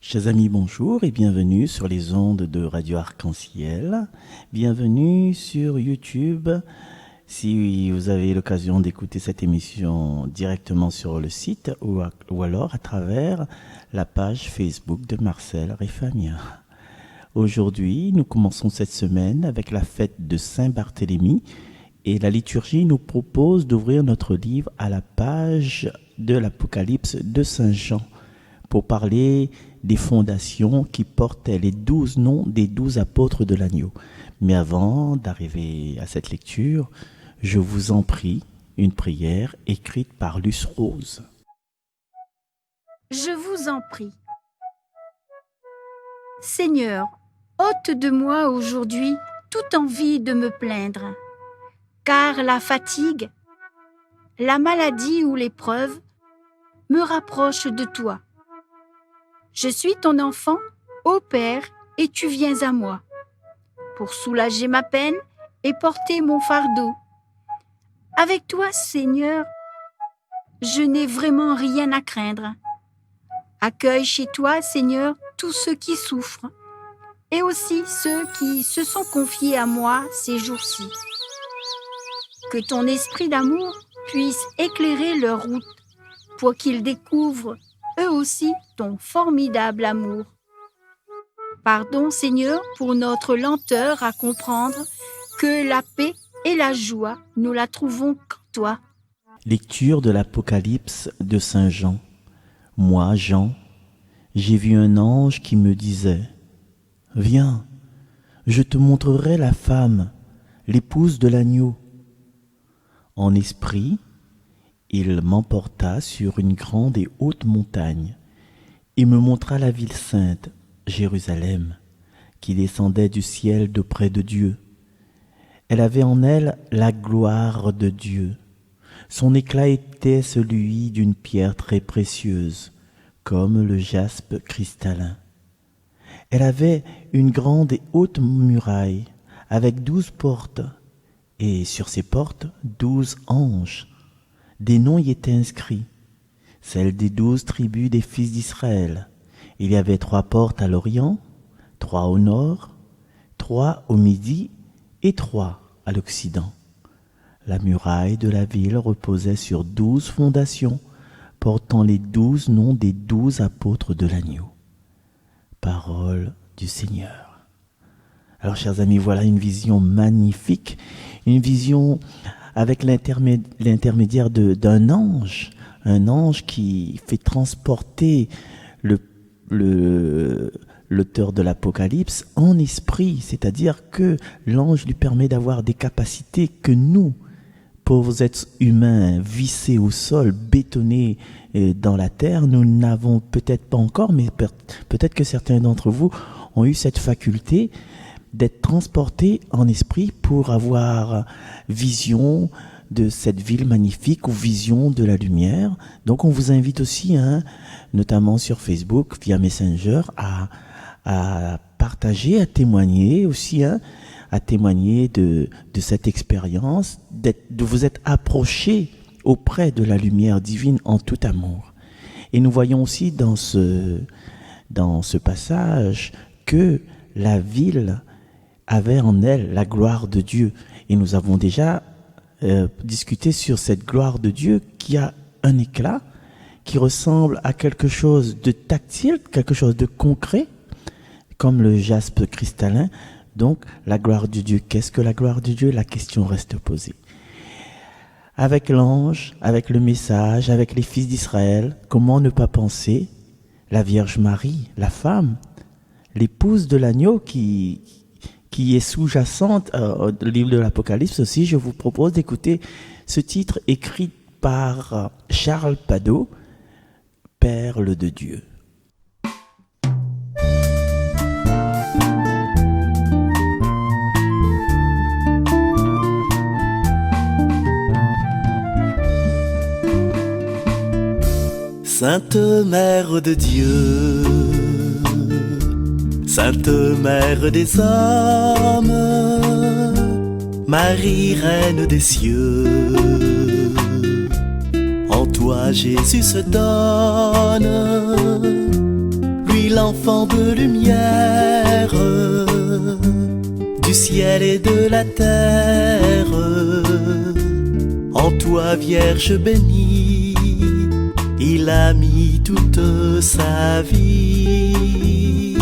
Chers amis, bonjour et bienvenue sur les ondes de Radio Arc-en-Ciel. Bienvenue sur YouTube. Si vous avez l'occasion d'écouter cette émission directement sur le site ou alors à travers la page Facebook de Marcel Réfamia. Aujourd'hui, nous commençons cette semaine avec la fête de Saint-Barthélemy et la liturgie nous propose d'ouvrir notre livre à la page de l'Apocalypse de Saint Jean pour parler des fondations qui portaient les 12 noms des 12 apôtres de l'agneau. Mais avant d'arriver à cette lecture, je vous en prie, une prière écrite par Luce Rose. Je vous en prie. Seigneur, ôte de moi aujourd'hui toute envie de me plaindre, car la fatigue, la maladie ou l'épreuve me rapprochent de toi. Je suis ton enfant, ô Père, et tu viens à moi, pour soulager ma peine et porter mon fardeau. Avec toi, Seigneur, je n'ai vraiment rien à craindre. Accueille chez toi, Seigneur, tous ceux qui souffrent, et aussi ceux qui se sont confiés à moi ces jours-ci. Que ton esprit d'amour puisse éclairer leur route, pour qu'ils découvrent eux aussi ton formidable amour. Pardon, Seigneur, pour notre lenteur à comprendre que la paix et la joie, nous la trouvons qu'en toi. Lecture de l'Apocalypse de Saint Jean. Moi, Jean, j'ai vu un ange qui me disait « Viens, je te montrerai la femme, l'épouse de l'agneau. » En esprit, il m'emporta sur une grande et haute montagne et me montra la ville sainte, Jérusalem, qui descendait du ciel d'auprès de Dieu. Elle avait en elle la gloire de Dieu. Son éclat était celui d'une pierre très précieuse, comme le jaspe cristallin. Elle avait une grande et haute muraille, avec 12 portes, et sur ces portes 12 anges. Des noms y étaient inscrits, celles des 12 tribus des fils d'Israël. Il y avait 3 portes à l'Orient, 3 au nord, 3 au midi et 3 à l'Occident. La muraille de la ville reposait sur 12 fondations, portant les 12 noms des 12 apôtres de l'agneau. Parole du Seigneur. Alors, chers amis, voilà une vision magnifique, une vision avec l'intermédiaire d'un ange, un ange qui fait transporter l'auteur de l'Apocalypse en esprit, c'est-à-dire que l'ange lui permet d'avoir des capacités que nous, pauvres êtres humains vissés au sol, bétonnés dans la terre, nous n'avons peut-être pas encore, mais peut-être que certains d'entre vous ont eu cette faculté d'être transportés en esprit pour avoir vision de cette ville magnifique ou vision de la lumière. Donc on vous invite aussi, notamment sur Facebook, via Messenger, à partager, à témoigner aussi, à témoigner de cette expérience, de vous être approché auprès de la lumière divine en tout amour. Et nous voyons aussi dans ce passage que la ville avait en elle la gloire de Dieu. Et nous avons déjà discuté sur cette gloire de Dieu qui a un éclat, qui ressemble à quelque chose de tactile, quelque chose de concret, comme le jaspe cristallin. Donc, la gloire de Dieu. Qu'est-ce que la gloire de Dieu? La question reste posée. Avec l'ange, avec le message, avec les fils d'Israël, comment ne pas penser la Vierge Marie, la femme, l'épouse de l'agneau qui est sous-jacente au livre de l'Apocalypse aussi. Je vous propose d'écouter ce titre écrit par Charles Padeau, Perle de Dieu. Sainte Mère de Dieu, Sainte Mère des hommes, Marie, Reine des cieux, en toi Jésus se donne, lui lui l'enfant de lumière, du ciel et de la terre. En toi, Vierge bénie, il a mis toute sa vie.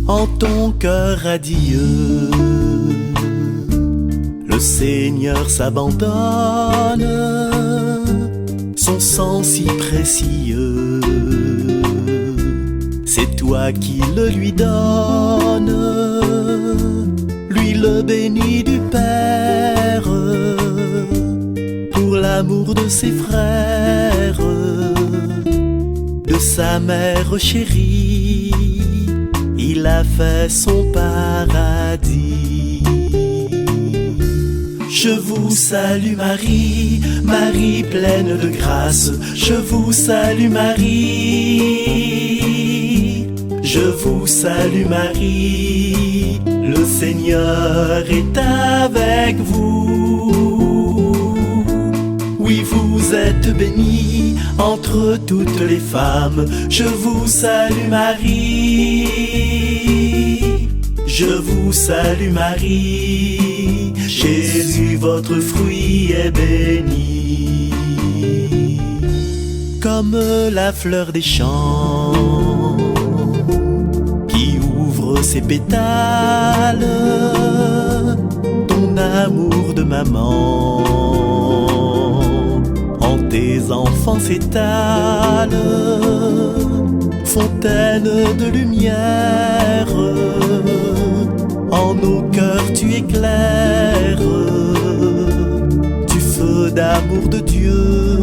En ton cœur radieux, le Seigneur s'abandonne, son sang si précieux, c'est toi qui le lui donnes. Lui le béni du Père, pour l'amour de ses frères, de sa mère chérie, il a fait son paradis. Je vous salue Marie, Marie pleine de grâce. Je vous salue Marie, je vous salue Marie. Le Seigneur est avec vous. Oui, vous êtes bénie entre toutes les femmes. Je vous salue Marie, je vous salue Marie. Jésus, votre fruit est béni. Comme la fleur des champs qui ouvre ses pétales, ton amour de maman en tes enfants s'étale. Fontaine de lumière, en nos cœurs tu éclaires, du feu d'amour de Dieu,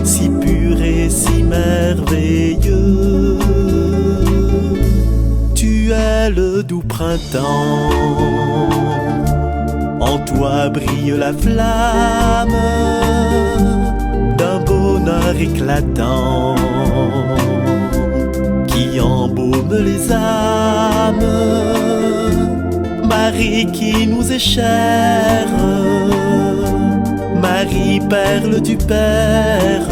si pur et si merveilleux. Tu es le doux printemps, en toi brille la flamme d'un bonheur éclatant qui embaume les âmes. Marie qui nous est chère, Marie perle du Père,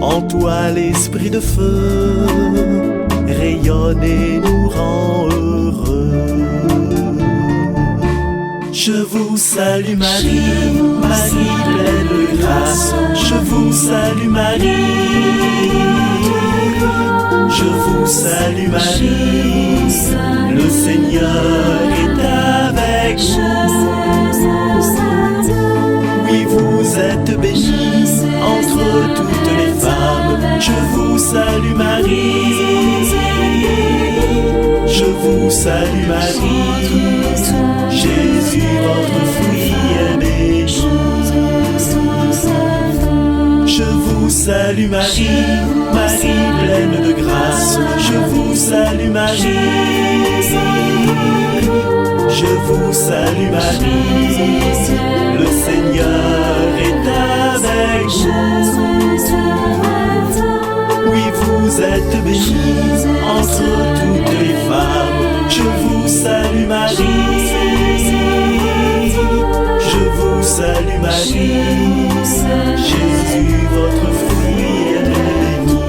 en toi l'esprit de feu rayonne et nous rend heureux. Je vous salue Marie, Marie pleine de grâce. Je vous salue Marie, je vous salue Marie. Le Seigneur est avec vous. Oui, vous êtes bénie entre toutes les femmes. Je vous salue Marie, je vous salue Marie. Jésus, votre fruit est béni. Je vous salue Marie, Marie pleine de grâce. Je vous salue Marie, je vous salue Marie. Le Seigneur est avec vous. Oui, vous êtes bénie entre toutes les femmes. Je vous salue Marie, je vous salue Marie. Jésus, votre fruit est béni.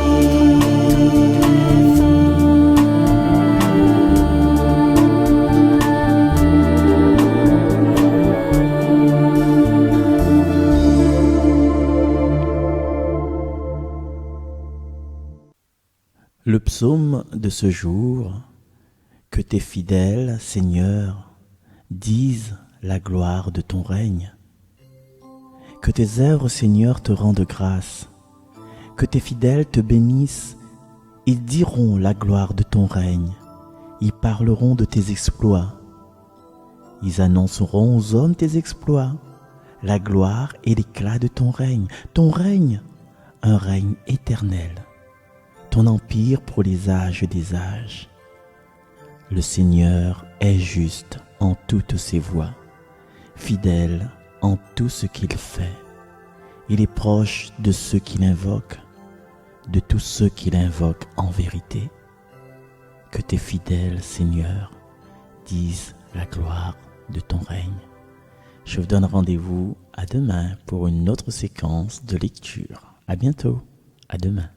Le psaume de ce jour: que tes fidèles, Seigneur, disent la gloire de ton règne. Que tes œuvres, Seigneur, te rendent grâce. Que tes fidèles te bénissent. Ils diront la gloire de ton règne. Ils parleront de tes exploits. Ils annonceront aux hommes tes exploits, la gloire et l'éclat de ton règne. Ton règne, un règne éternel. Ton empire pour les âges des âges. Le Seigneur est juste en toutes ses voies, fidèle en tout ce qu'il fait. Il est proche de ceux qui l'invoquent, de tous ceux qui l'invoquent en vérité. Que tes fidèles, Seigneur, disent la gloire de ton règne. Je vous donne rendez-vous à demain pour une autre séquence de lecture. À bientôt, à demain.